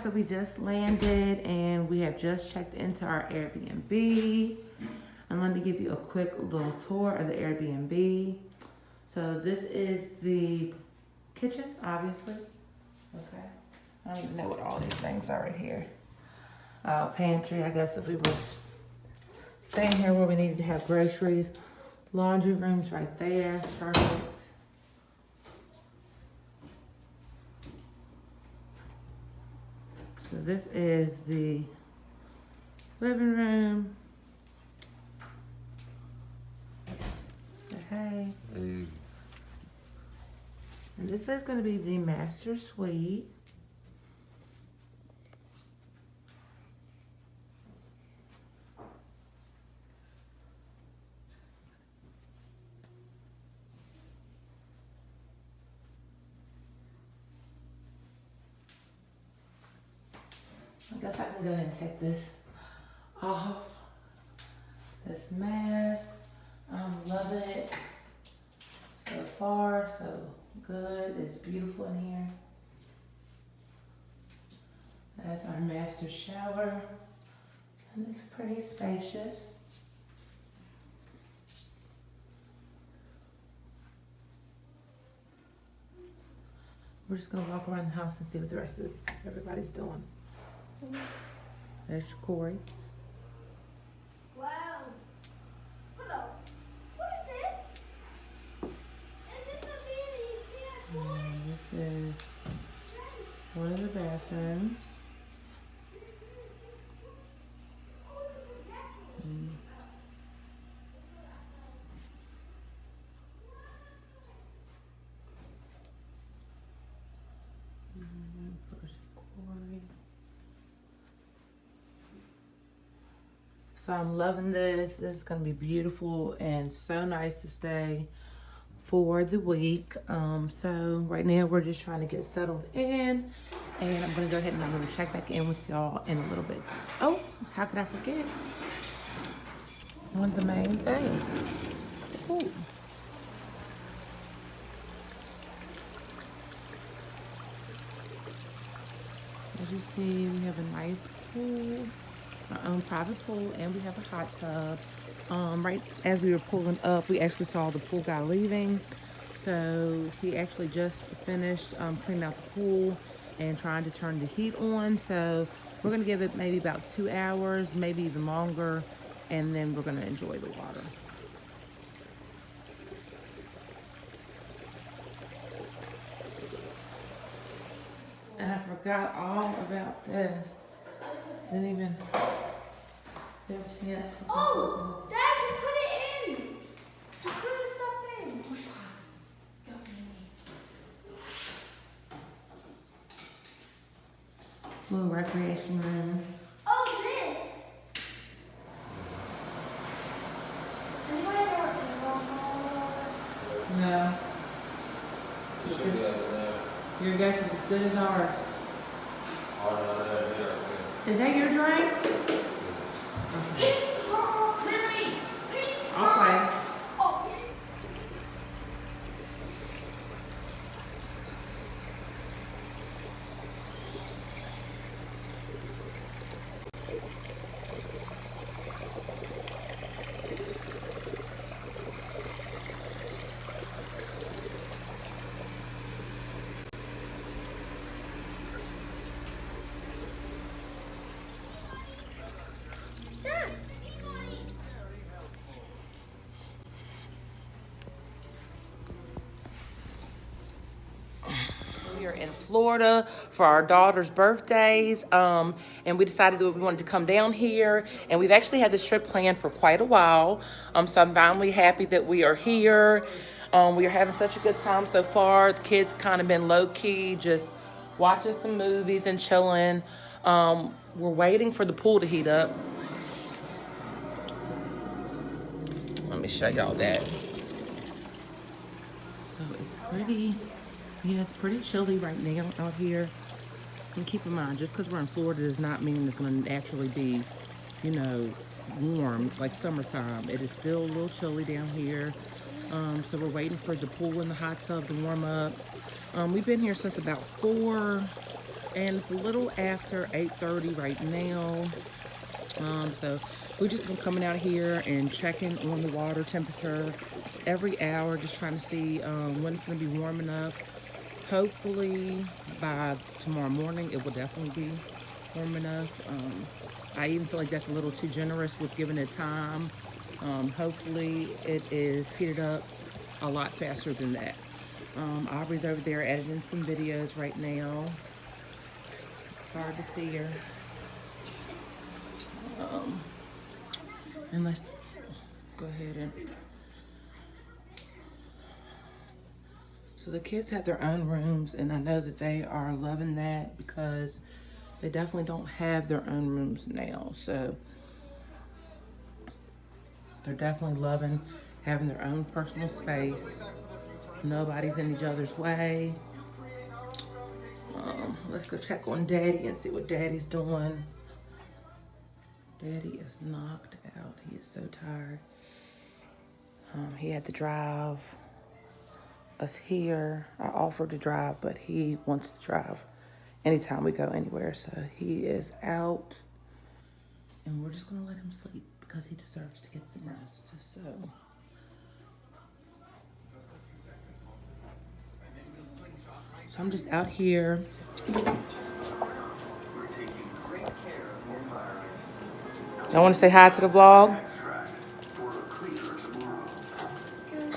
so we just landed and we have just checked into our Airbnb. And let me give you a quick little tour of the Airbnb. So this is the kitchen, obviously. Okay. I don't even know what all these things are right here. Pantry, I guess if we were staying here where we needed to have groceries. Laundry room's right there, perfect. So this is the living room. Say hey. Hey. And this is going to be the master suite. I guess I can go ahead and take this off. This mask. I'm loving it so far. So good. It's beautiful in here. That's our master shower. And it's pretty spacious. We're just gonna walk around the house and see what the rest of everybody's doing. There's Corey. Wow. Hello. What is this? Is this a baby? And this is one of the bathrooms. So I'm loving this. This is gonna be beautiful and so nice to stay for the week. So right now we're just trying to get settled in, and I'm gonna go ahead and I'm gonna check back in with y'all in a little bit. Oh, how could I forget? One of the main things. Ooh. As you see, we have a nice pool, our own private pool, and we have a hot tub. Right as we were pulling up, we actually saw the pool guy leaving. So he actually just finished cleaning out the pool and trying to turn the heat on. So we're gonna give it maybe about 2 hours, maybe even longer, and then we're gonna enjoy the water. And I forgot all about this. Didn't even get a chance to Oh, Dad can put it in. To put the stuff in. little recreation room. Oh, this. Anybody ever No. It should be over there. Your guess is as good as ours. Oh, no, there, yeah, Is that your drink? Lily. I'll play. Oh. We are in Florida for our daughter's birthdays, and we decided that we wanted to come down here, and we've actually had this trip planned for quite a while, so I'm finally happy that we are here. We are having such a good time so far. The kids kind of been low-key, just watching some movies and chilling. We're waiting for the pool to heat up. Let me show y'all that. So it's pretty, yeah, it's pretty chilly right now out here. And keep in mind, just because we're in Florida does not mean it's going to naturally be, you know, warm like summertime. It is still a little chilly down here. So we're waiting for the pool and the hot tub to warm up. We've been here since about 4 And it's a little after 8:30 right now. So we've just been coming out here and checking on the water temperature every hour, just trying to see when it's going to be warm enough. Hopefully by tomorrow morning, it will definitely be warm enough. I even feel like that's a little too generous with giving it time. Hopefully it is heated up a lot faster than that. Aubrey's over there editing some videos right now. It's hard to see her. And let's go ahead and... So the kids have their own rooms, and I know that they are loving that because they definitely don't have their own rooms now. So they're definitely loving having their own personal space. Nobody's in each other's way. Let's go check on Daddy and see what Daddy's doing. Daddy is knocked out. He is so tired. He had to drive us here. I offered to drive, but he wants to drive anytime we go anywhere. So he is out, and we're just gonna let him sleep because he deserves to get some rest. So I'm just out here. I want to say hi to the vlog.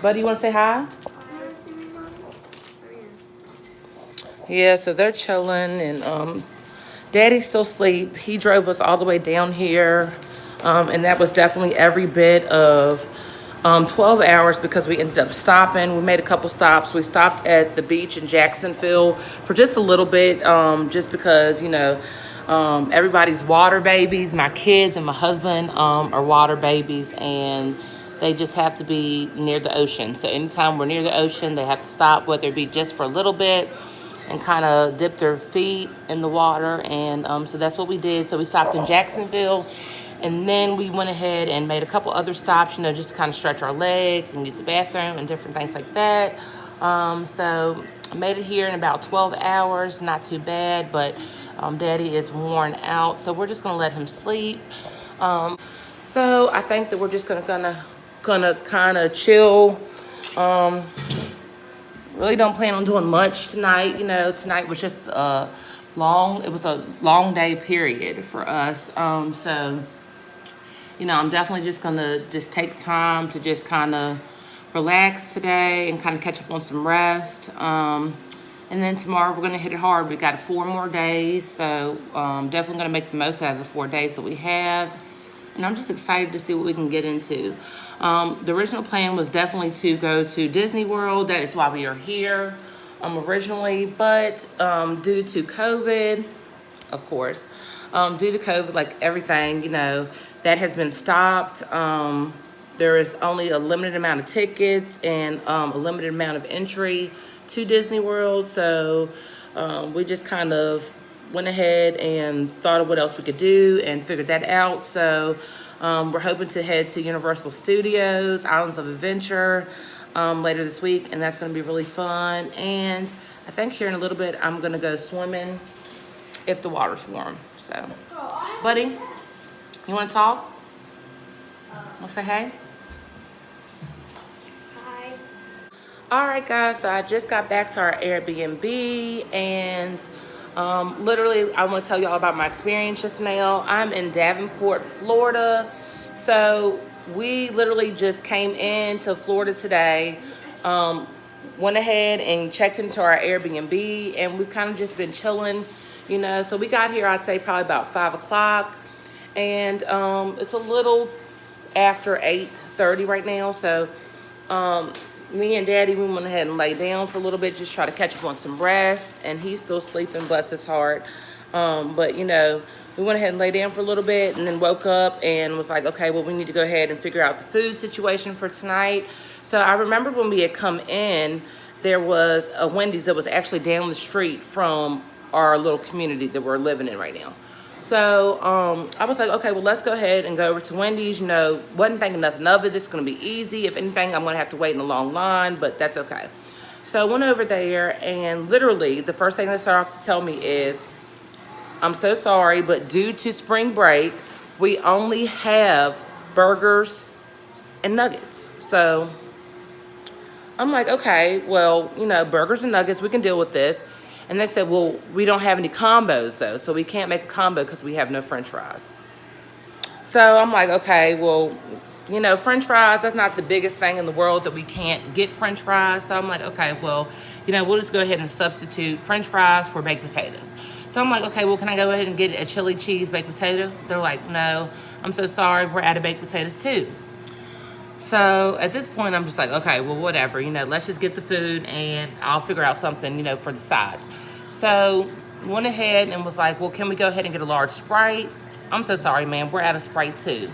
Buddy, you want to say hi? Yeah, so they're chilling, and Daddy's still asleep. He drove us all the way down here, and that was definitely every bit of 12 hours because we ended up stopping. We made a couple stops. We stopped at the beach in Jacksonville for just a little bit, just because, you know, everybody's water babies. My kids and my husband are water babies, and they just have to be near the ocean. So anytime we're near the ocean, they have to stop, whether it be just for a little bit, and kind of dip their feet in the water. And so that's what we did. So we stopped in Jacksonville, and then we went ahead and made a couple other stops, you know, just to kind of stretch our legs and use the bathroom and different things like that. So I made it here in about 12 hours, not too bad, but Daddy is worn out. So we're just gonna let him sleep. So I think that we're just gonna kind of chill. Really don't plan on doing much tonight. You know, tonight was just it was a long day period for us. So, you know, I'm definitely just gonna take time to just kind of relax today and kind of catch up on some rest. And then tomorrow we're gonna hit it hard. We got 4 more days, so definitely gonna make the most out of the 4 days that we have. And I'm just excited to see what we can get into. The original plan was definitely to go to Disney World. That is why we are here originally. But due to COVID, of course, due to COVID, like everything, you know, that has been stopped. There is only a limited amount of tickets and a limited amount of entry to Disney World. So we just kind of went ahead and thought of what else we could do and figured that out. So we're hoping to head to Universal Studios, Islands of Adventure later this week, and that's going to be really fun. And I think here in a little bit I'm going to go swimming if the water's warm. So, buddy, you want to talk? Want to say hey? Hi. All right, guys, so I just got back to our Airbnb, and literally, I want to tell you all about my experience just now. I'm in Davenport, Florida. So we literally just came into Florida today, went ahead and checked into our Airbnb, and we've kind of just been chilling, you know. So we got here, I'd say probably about 5 o'clock, and it's a little after 8:30 right now. So me and Daddy, we went ahead and lay down for a little bit, just try to catch up on some rest, and he's still sleeping, bless his heart. But, you know, we went ahead and lay down for a little bit and then woke up and was like, okay, well, we need to go ahead and figure out the food situation for tonight. So I remember when we had come in, there was a Wendy's that was actually down the street from our little community that we're living in right now. So I was like, okay, well, let's go ahead and go over to Wendy's. You know, wasn't thinking nothing of it. This is going to be easy. If anything, I'm going to have to wait in a long line, but that's okay. So I went over there, and literally the first thing they start off to tell me is I'm so sorry, but due to spring break, we only have burgers and nuggets. So I'm like, okay, well, you know, burgers and nuggets, we can deal with this. And they said, well, we don't have any combos though, so we can't make a combo because we have no French fries. So I'm like, okay, well, you know, French fries, that's not the biggest thing in the world that we can't get French fries. So I'm like, okay, well, you know, we'll just go ahead and substitute French fries for baked potatoes. So I'm like, okay, well, can I go ahead and get a chili cheese baked potato? They're like, no, I'm so sorry, we're out of baked potatoes too. So at this point, I'm just like, okay, well, whatever, you know, let's just get the food and I'll figure out something, you know, for the sides. So went ahead and was like, well, can we go ahead and get a large Sprite? I'm so sorry, man, we're out of Sprite too.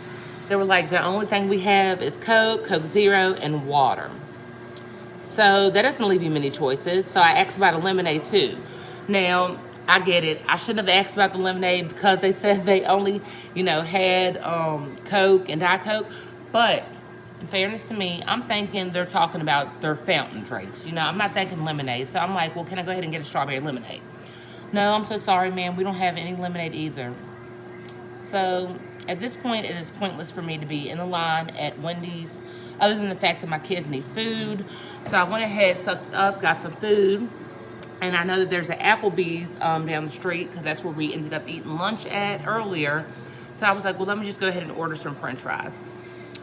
They were like, the only thing we have is Coke, Coke Zero, and water. So that doesn't leave you many choices. So I asked about a lemonade too. Now, I get it. I shouldn't have asked about the lemonade because they said they only, you know, had Coke and Diet Coke. But in fairness to me, I'm thinking they're talking about their fountain drinks. You know, I'm not thinking lemonade. So I'm like, well, can I go ahead and get a strawberry lemonade? No, I'm so sorry, man. We don't have any lemonade either. So at this point, it is pointless for me to be in the line at Wendy's, other than the fact that my kids need food. So I went ahead, sucked it up, got some food. And I know that there's an Applebee's down the street because that's where we ended up eating lunch at earlier. So I was like, well, let me just go ahead and order some French fries.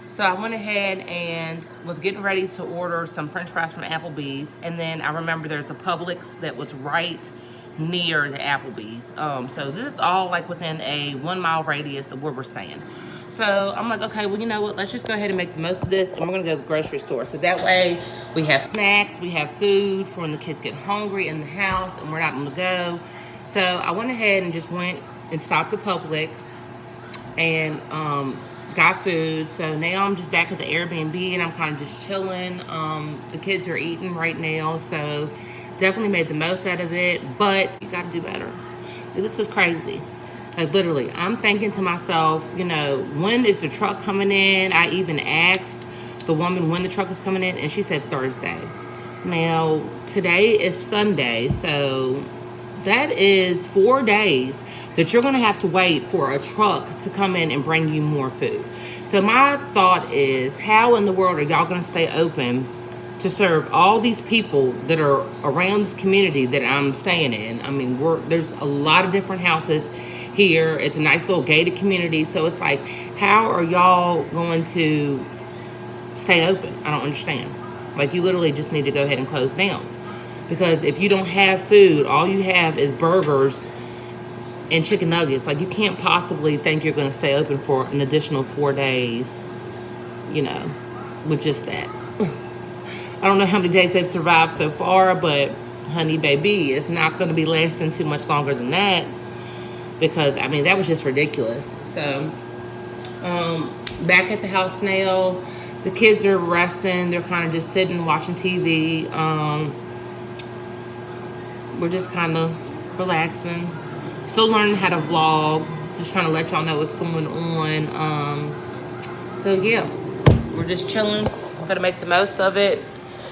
So I went ahead and was getting ready to order some French fries from Applebee's. And then I remember there's a Publix that was right near the Applebee's. So this is all like within a 1 mile radius of where we're staying. So I'm like, okay, well, you know what? Let's just go ahead and make the most of this. And we're going to go to the grocery store. So that way we have snacks, we have food for when the kids get hungry in the house and we're not on the go. So I went ahead and just went and stopped at Publix and got food. So now I'm just back at the Airbnb and I'm kind of just chilling. The kids are eating right now. So definitely made the most out of it. But you got to do better. This is crazy. Like literally, I'm thinking to myself, you know, when is the truck coming in? I even asked the woman when the truck was coming in and she said Thursday. Now, today is Sunday, so that is 4 days that you're gonna have to wait for a truck to come in and bring you more food. So my thought is, how in the world are y'all gonna stay open to serve all these people that are around this community that I'm staying in? I mean, there's a lot of different houses here. It's a nice little gated community. So it's like, how are y'all going to stay open? I don't understand. Like, you literally just need to go ahead and close down. Because if you don't have food, all you have is burgers and chicken nuggets. Like, you can't possibly think you're going to stay open for an additional 4 days, you know, with just that. I don't know how many days they've survived so far, but honey baby, it's not going to be lasting too much longer than that. Because, I mean, that was just ridiculous. So, back at the house now. The kids are resting. They're kind of just sitting, watching TV. We're just kind of relaxing. Still learning how to vlog. Just trying to let y'all know what's going on. So, yeah. We're just chilling. We're going to make the most of it.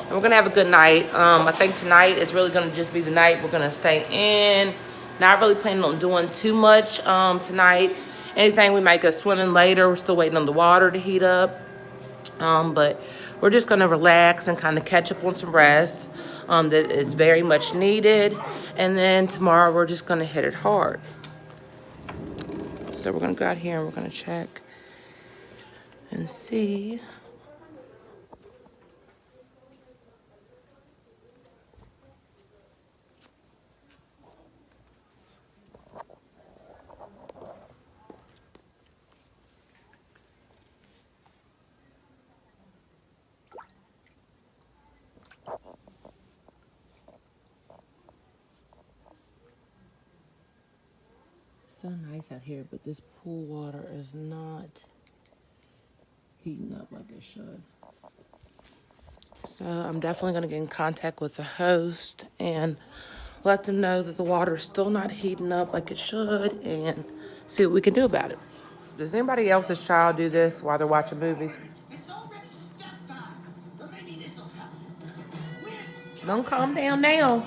And we're going to have a good night. I think tonight is really going to just be the night we're going to stay in. Not really planning on doing too much tonight. Anything, we might go swimming later. We're still waiting on the water to heat up. But we're just going to relax and kind of catch up on some rest that is very much needed. And then tomorrow we're just going to hit it hard. So we're going to go out here and we're going to check and see. So nice out here, but this pool water is not heating up like it should. So I'm definitely going to get in contact with the host and let them know that the water is still not heating up like it should and see what we can do about it. Does anybody else's child do this while they're watching movies? Don't calm down now.